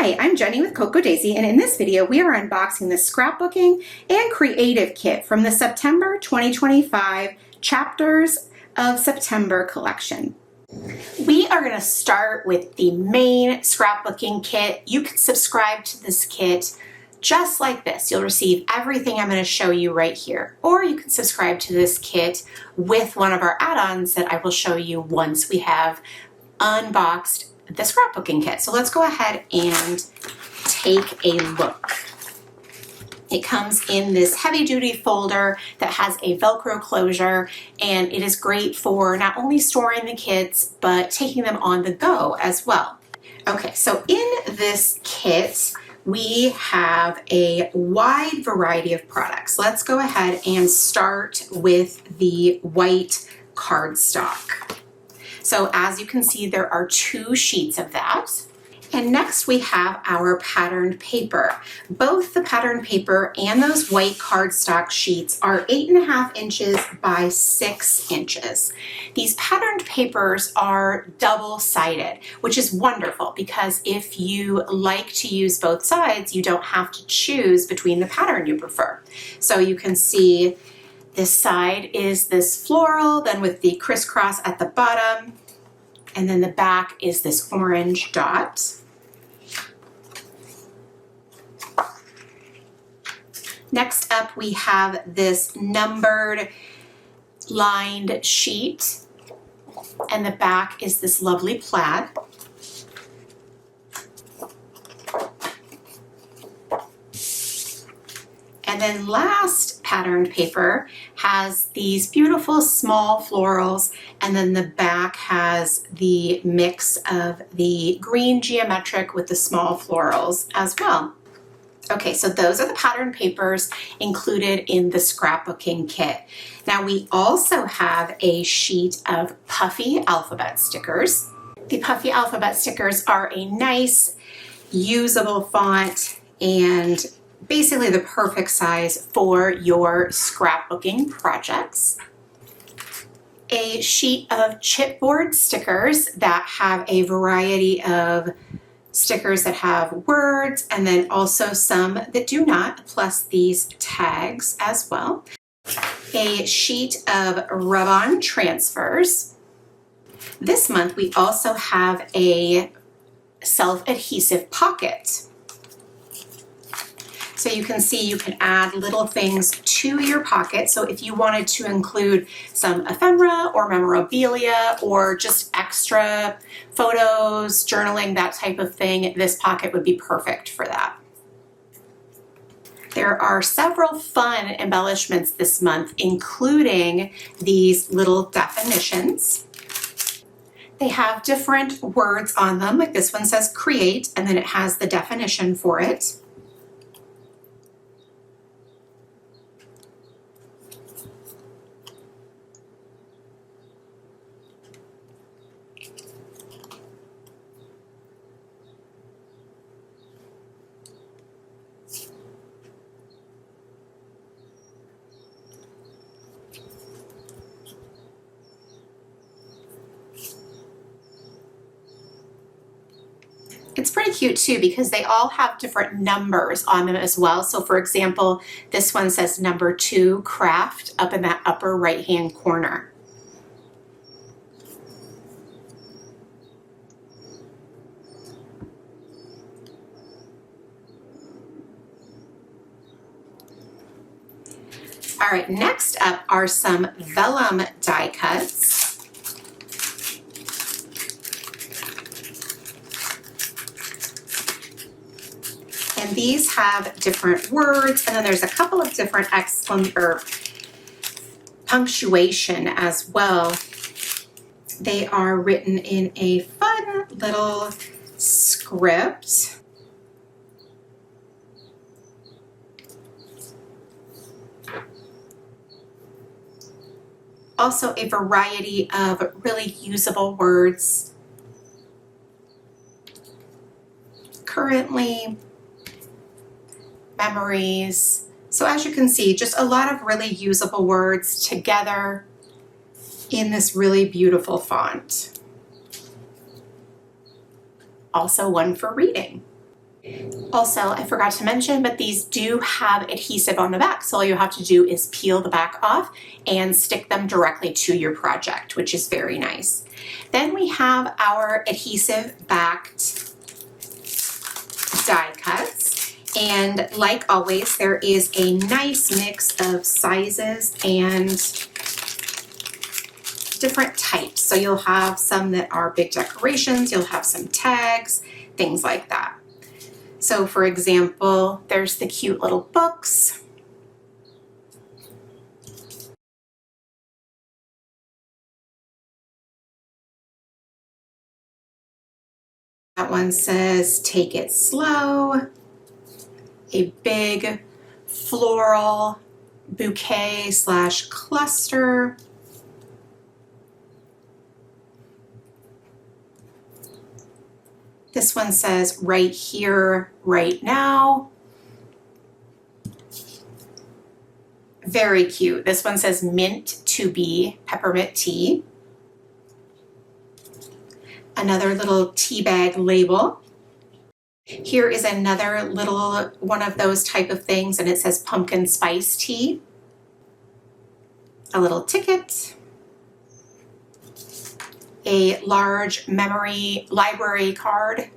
Hi, I'm Jenny with Cocoa Daisy, and in this video we are unboxing the Scrapbooking and Creative Kit from the September 2025 Chapters of September collection. We are going to start with the main Scrapbooking Kit. You can subscribe to this kit just like this. You'll receive everything I'm going to show you right here. Or you can subscribe to this kit with one of our add-ons that I will show you once we have unboxed the Scrapbooking Kit. So let's go ahead and take a look. It comes in this heavy-duty folder that has a Velcro closure, and it is great for not only storing the kits, but taking them on the go as well. Okay, so in this kit, we have a wide variety of products. Let's go ahead and start with the white cardstock. So as you can see, there are 2 sheets of that. And next we have our patterned paper. Both the patterned paper and those white cardstock sheets are 8.5 inches by 6 inches. These patterned papers are double-sided, which is wonderful because if you like to use both sides, you don't have to choose between the pattern you prefer. So you can see this side is this floral, then with the crisscross at the bottom, and then the back is this orange dot. Next up, we have this numbered lined sheet, and the back is this lovely plaid. And then last patterned paper has these beautiful small florals, and then the back has the mix of the green geometric with the small florals as well. Okay, so those are the pattern papers included in the Scrapbooking Kit. Now we also have a sheet of puffy alphabet stickers. The puffy alphabet stickers are a nice, usable font and basically the perfect size for your scrapbooking projects. A sheet of chipboard stickers that have a variety of stickers that have words, and then also some that do not, plus these tags as well. A sheet of rub-on transfers. This month we also have a self-adhesive pocket. So you can see you can add little things to your pocket. So if you wanted to include some ephemera or memorabilia or just extra photos, journaling, that type of thing, this pocket would be perfect for that. There are several fun embellishments this month, including these little definitions. They have different words on them, like this one says create, and then it has the definition for it. It's pretty cute too because they all have different numbers on them as well. So for example, this one says number 2 craft up in that upper right hand corner. All right, next up are some vellum die cuts. And these have different words, and then there's a couple of different punctuation as well. They are written in a fun little script. Also a variety of really usable words. Currently, memories. So as you can see, just a lot of really usable words together in this really beautiful font. Also one for reading. Also, I forgot to mention, but these do have adhesive on the back, so all you have to do is peel the back off and stick them directly to your project, which is very nice. Then we have our adhesive backed die cuts, and like always, there is a nice mix of sizes and different types. So you'll have some that are big decorations, you'll have some tags, things like that. So for example, there's the cute little books. That one says, "Take it slow." A big floral bouquet slash cluster. This one says, "Right here, right now." Very cute. This one says, "Mint to be peppermint tea." Another little tea bag label. Here is another little one of those type of things, and it says pumpkin spice tea. A little ticket. A large memory library card.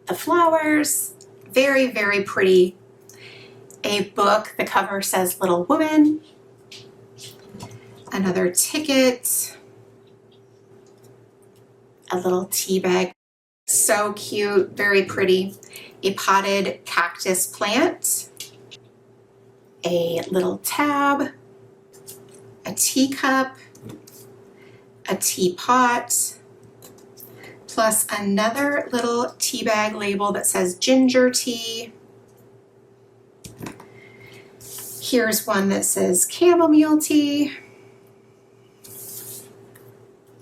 The flowers, very, very pretty. A book, the cover says "Little Woman." Another ticket. A little tea bag. So cute, very pretty. A potted cactus plant. A little tab. A teacup. A teapot, plus another little tea bag label that says ginger tea. Here's one that says chamomile tea.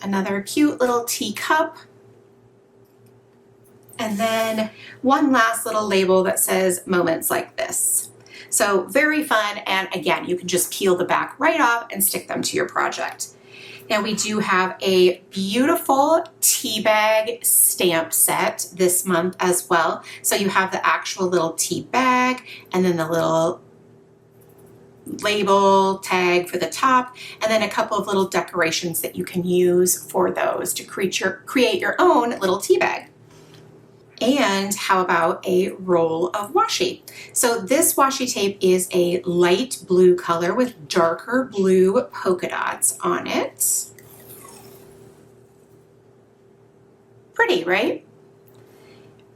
Another cute little teacup. And then one last little label that says "Moments Like This." So very fun, and again, you can just peel the back right off and stick them to your project. Now we do have a beautiful tea bag stamp set this month as well. So you have the actual little tea bag and then the little label tag for the top, and then a couple of little decorations that you can use for those to create your own little tea bag. And how about a roll of washi? So this washi tape is a light blue color with darker blue polka dots on it. Pretty, right?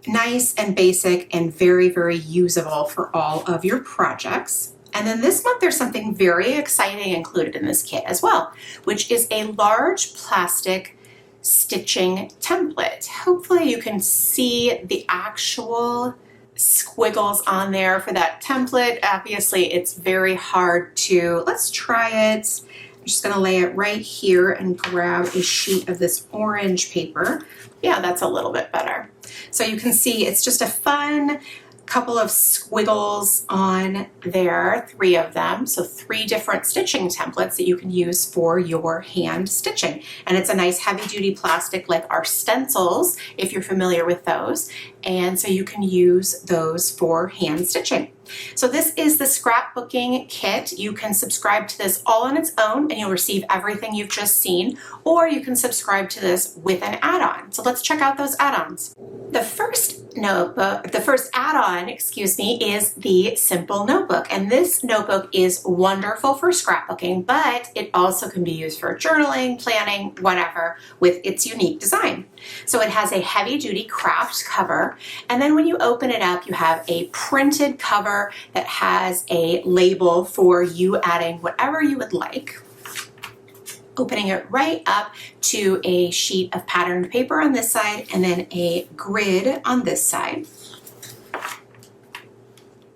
Nice and basic and very, very usable for all of your projects. And then this month there's something very exciting included in this kit as well, which is a large plastic stitching template. Hopefully you can see the actual squiggles on there for that template. Obviously it's very hard to, let's try it. I'm just gonna lay it right here and grab a sheet of this orange paper. Yeah, that's a little bit better. So you can see it's just a fun couple of squiggles on there, 3 of them. So 3 different stitching templates that you can use for your hand stitching. And it's a nice heavy duty plastic like our stencils, if you're familiar with those. And so you can use those for hand stitching. So this is the Scrapbooking Kit. You can subscribe to this all on its own and you'll receive everything you've just seen, or you can subscribe to this with an add-on. So let's check out those add-ons. The first add-on, is the Simple Notebook. And this notebook is wonderful for scrapbooking, but it also can be used for journaling, planning, whatever, with its unique design. So it has a heavy-duty craft cover, and then when you open it up, you have a printed cover that has a label for you adding whatever you would like. Opening it right up to a sheet of patterned paper on this side and then a grid on this side.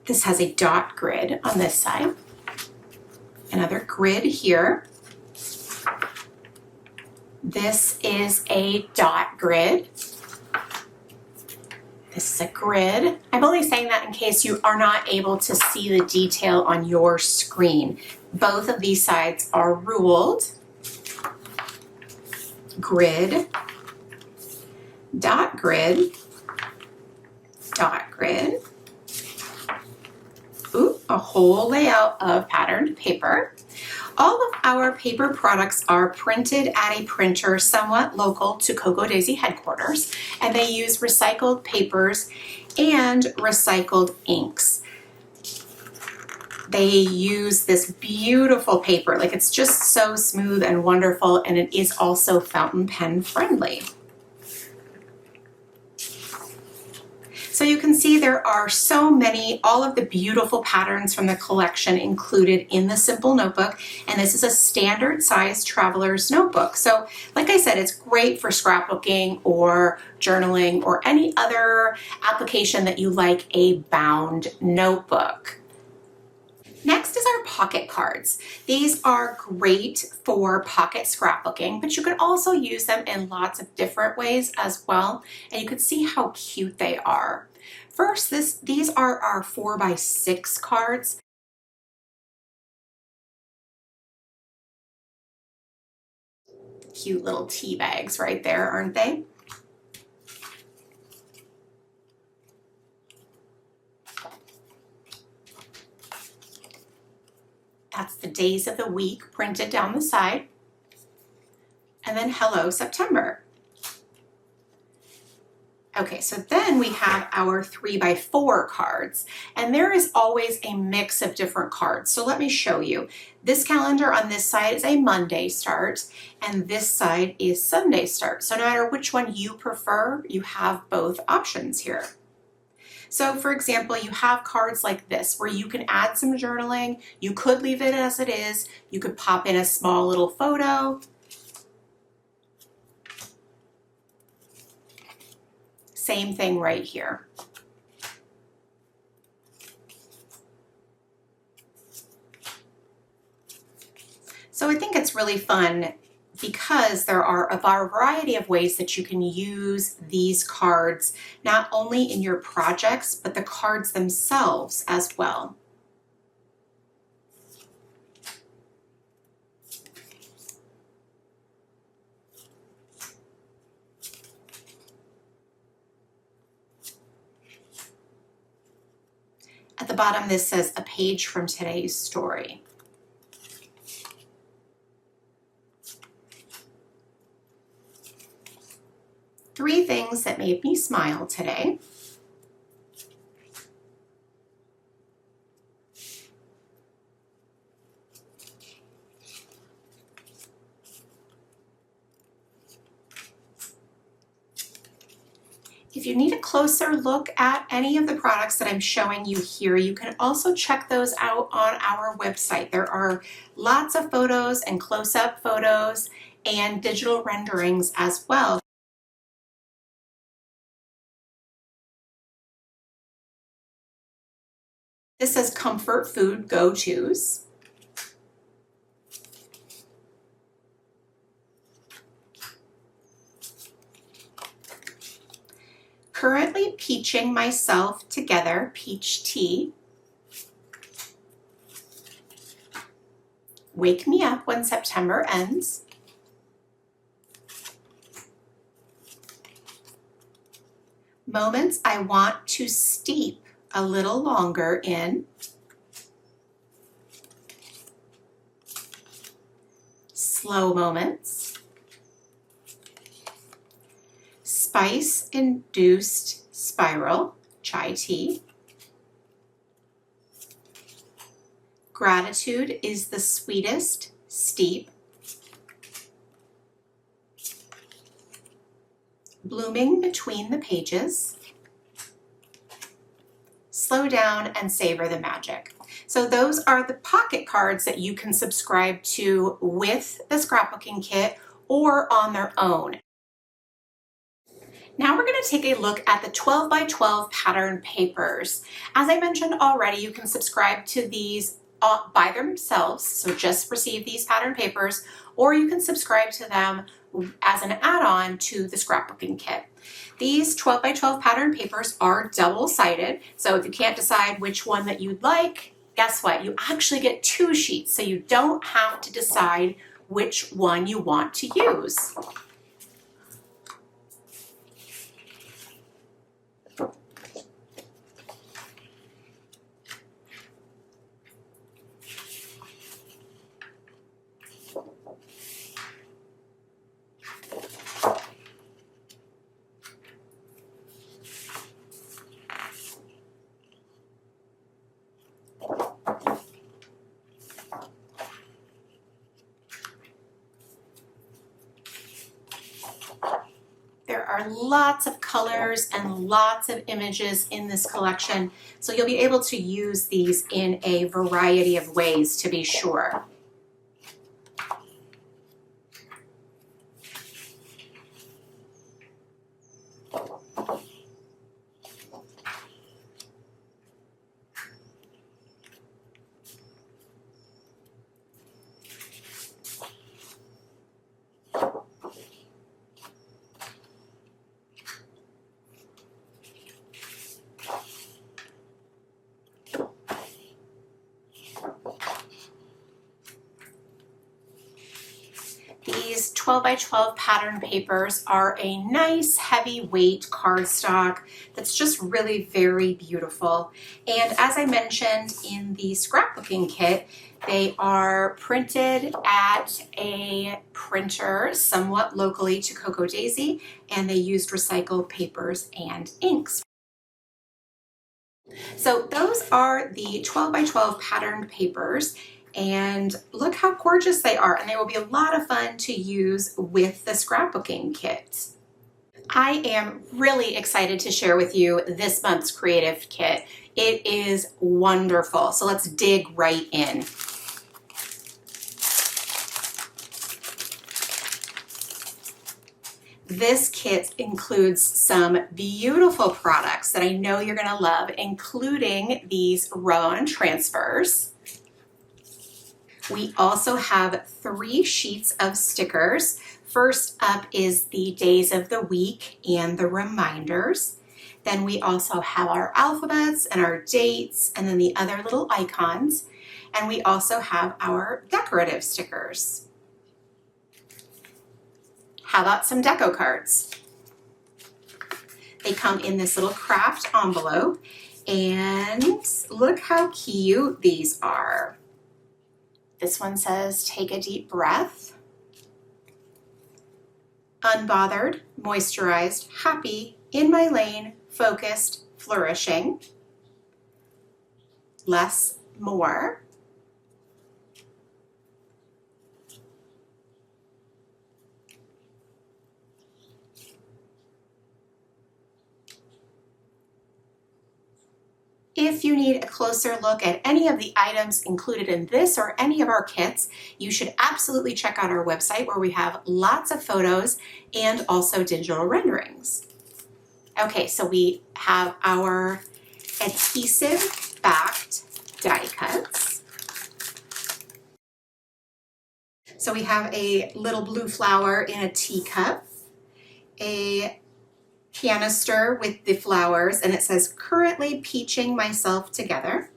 This has a dot grid on this side. Another grid here. This is a dot grid. This is a grid. I'm only saying that in case you are not able to see the detail on your screen. Both of these sides are ruled. Grid. dot grid, dot grid. Ooh, a whole layout of patterned paper. All of our paper products are printed at a printer somewhat local to Cocoa Daisy headquarters, and they use recycled papers and recycled inks. They use this beautiful paper, like it's just so smooth and wonderful, and it is also fountain pen friendly. So you can see there are so many, all of the beautiful patterns from the collection included in the simple notebook, and this is a standard size traveler's notebook. So like I said, it's great for scrapbooking or journaling or any other application that you like a bound notebook. Next is our pocket cards. These are great for pocket scrapbooking, but you could also use them in lots of different ways as well. And you can see how cute they are. First, these are our 4x6 cards. Cute little tea bags right there, aren't they? That's the days of the week printed down the side. And then Hello September. Okay, so then we have our 3x4 cards, and there is always a mix of different cards. So let me show you. This calendar on this side is a Monday start, and this side is Sunday start. So no matter which one you prefer, you have both options here. So for example, you have cards like this where you can add some journaling. You could leave it as it is. You could pop in a small little photo. Same thing right here. So I think it's really fun because there are a variety of ways that you can use these cards, not only in your projects, but the cards themselves as well. At the bottom, this says a page from today's story. Three things that made me smile today. If you need a closer look at any of the products that I'm showing you here, you can also check those out on our website. There are lots of photos and close-up photos and digital renderings as well. This says comfort food go-tos. Currently peaching myself together, peach tea. Wake me up when September ends. Moments I want to steep a little longer in. Slow moments. Spice-induced spiral, chai tea. Gratitude is the sweetest, steep. Blooming between the pages. Slow down and savor the magic. So those are the pocket cards that you can subscribe to with the Scrapbooking Kit or on their own. Now we're going to take a look at the 12x12 pattern papers. As I mentioned already, you can subscribe to these by themselves, so just receive these pattern papers, or you can subscribe to them as an add-on to the Scrapbooking Kit. These 12x12 pattern papers are double-sided, so if you can't decide which one that you'd like, guess what? You actually get 2 sheets, so you don't have to decide which one you want to use. are lots of colors and lots of images in this collection, so you'll be able to use these in a variety of ways, to be sure. These 12 by 12 pattern papers are a nice heavyweight cardstock that's just really very beautiful. And as I mentioned in the scrapbooking kit, they are printed at a printer somewhat locally to Cocoa Daisy, and they used recycled papers and inks. So those are the 12 by 12 patterned papers. And look how gorgeous they are, and they will be a lot of fun to use with the scrapbooking kit. I am really excited to share with you this month's creative kit. It is wonderful, so let's dig right in. This kit includes some beautiful products that I know you're going to love, including these roll-on transfers. We also have 3 sheets of stickers. First up is the days of the week and the reminders. Then we also have our alphabets and our dates, and then the other little icons. And we also have our decorative stickers. How about some deco cards? They come in this little craft envelope, and look how cute these are. This one says, take a deep breath. Unbothered, moisturized, happy, in my lane, focused, flourishing. Less, more. If you need a closer look at any of the items included in this or any of our kits, you should absolutely check out our website where we have lots of photos and also digital renderings. Okay, so we have our adhesive backed die cuts. So we have a little blue flower in a teacup, a canister with the flowers, and it says currently peaching myself together,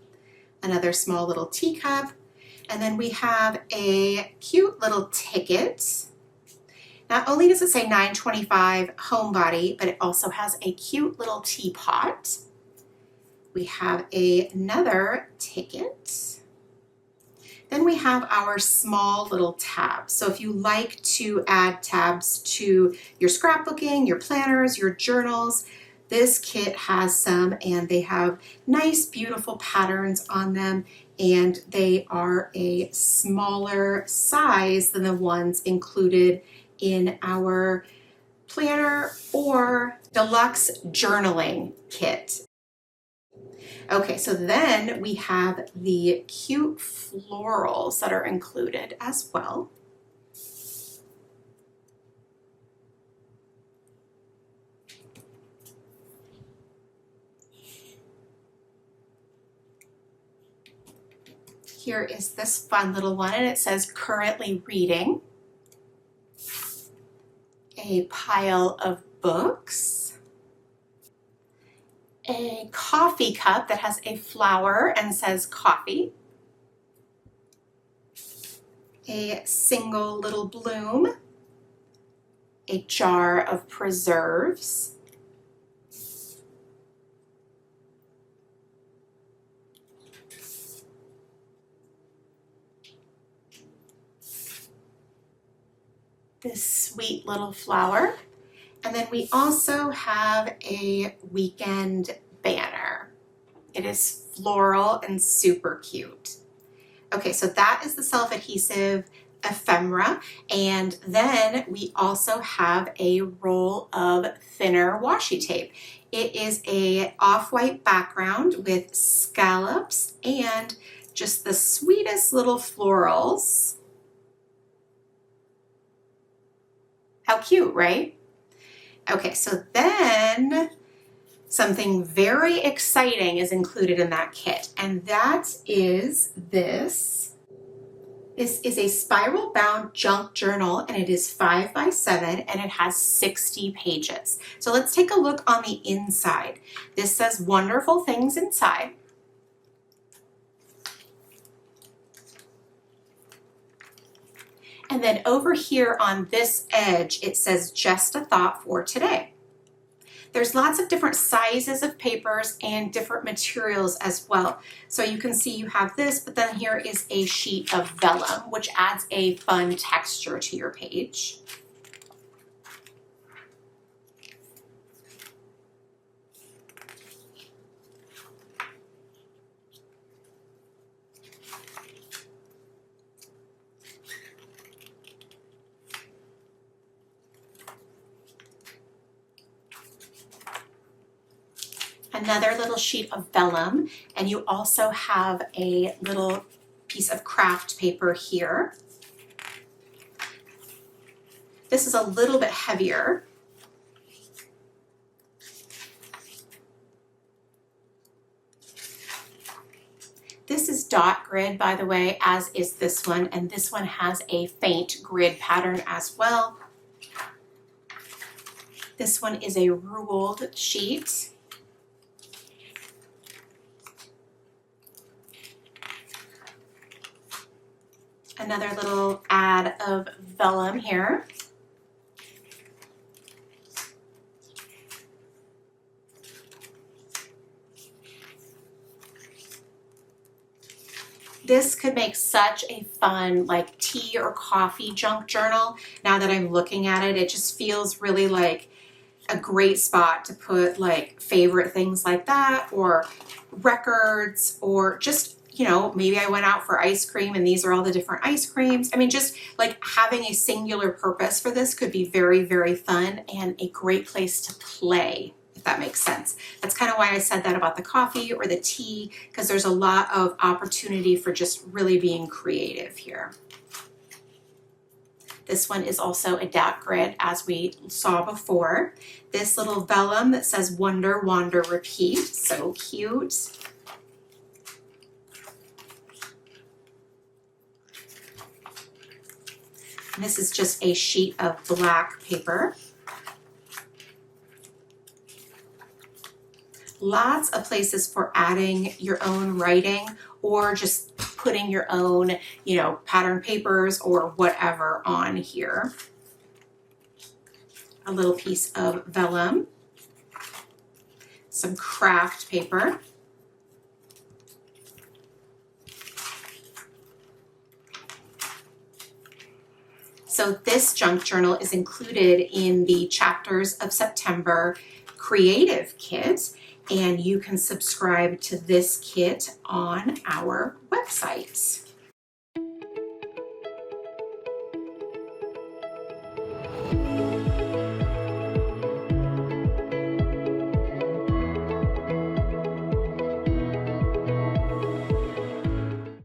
another small little teacup, and then we have a cute little ticket. Not only does it say $9.25 homebody, but it also has a cute little teapot. We have another ticket. Then we have our small little tabs. So if you like to add tabs to your scrapbooking, your planners, your journals, this kit has some, and they have nice, beautiful patterns on them, and they are a smaller size than the ones included in our planner or deluxe journaling kit. Okay, so then we have the cute florals that are included as well. Here is this fun little one, and it says currently reading. A pile of books. A coffee cup that has a flower and says coffee. A single little bloom. A jar of preserves. This sweet little flower. And then we also have a weekend banner. It is floral and super cute. Okay, so that is the self-adhesive ephemera, and then we also have a roll of thinner washi tape. It is a off-white background with scallops and just the sweetest little florals. How cute, right? Okay, so then something very exciting is included in that kit, and that is this. This is a spiral bound junk journal, and it is 5 by 7 and it has 60 pages. So let's take a look on the inside. This says wonderful things inside. And then over here on this edge, it says just a thought for today. There's lots of different sizes of papers and different materials as well. So you can see you have this, but then here is a sheet of vellum, which adds a fun texture to your page. Another little sheet of vellum, and you also have a little piece of craft paper here. This is a little bit heavier. This is dot grid, by the way, as is this one, and this one has a faint grid pattern as well. This one is a ruled sheet. Another little ad of vellum here. This could make such a fun like tea or coffee junk journal. Now that I'm looking at it, it just feels really like a great spot to put like favorite things like that, or records, or just, you know, maybe I went out for ice cream and these are all the different ice creams. I mean, just like having a singular purpose for this could be very, very fun and a great place to play, if that makes sense. That's kind of why I said that about the coffee or the tea, because there's a lot of opportunity for just really being creative here. This one is also a dot grid, as we saw before. This little vellum that says wonder, wander, repeat. So cute. And this is just a sheet of black paper. Lots of places for adding your own writing or just putting your own, you know, pattern papers or whatever on here. A little piece of vellum, some craft paper. So this junk journal is included in the Chapters of September Creative Kit, and you can subscribe to this kit on our website.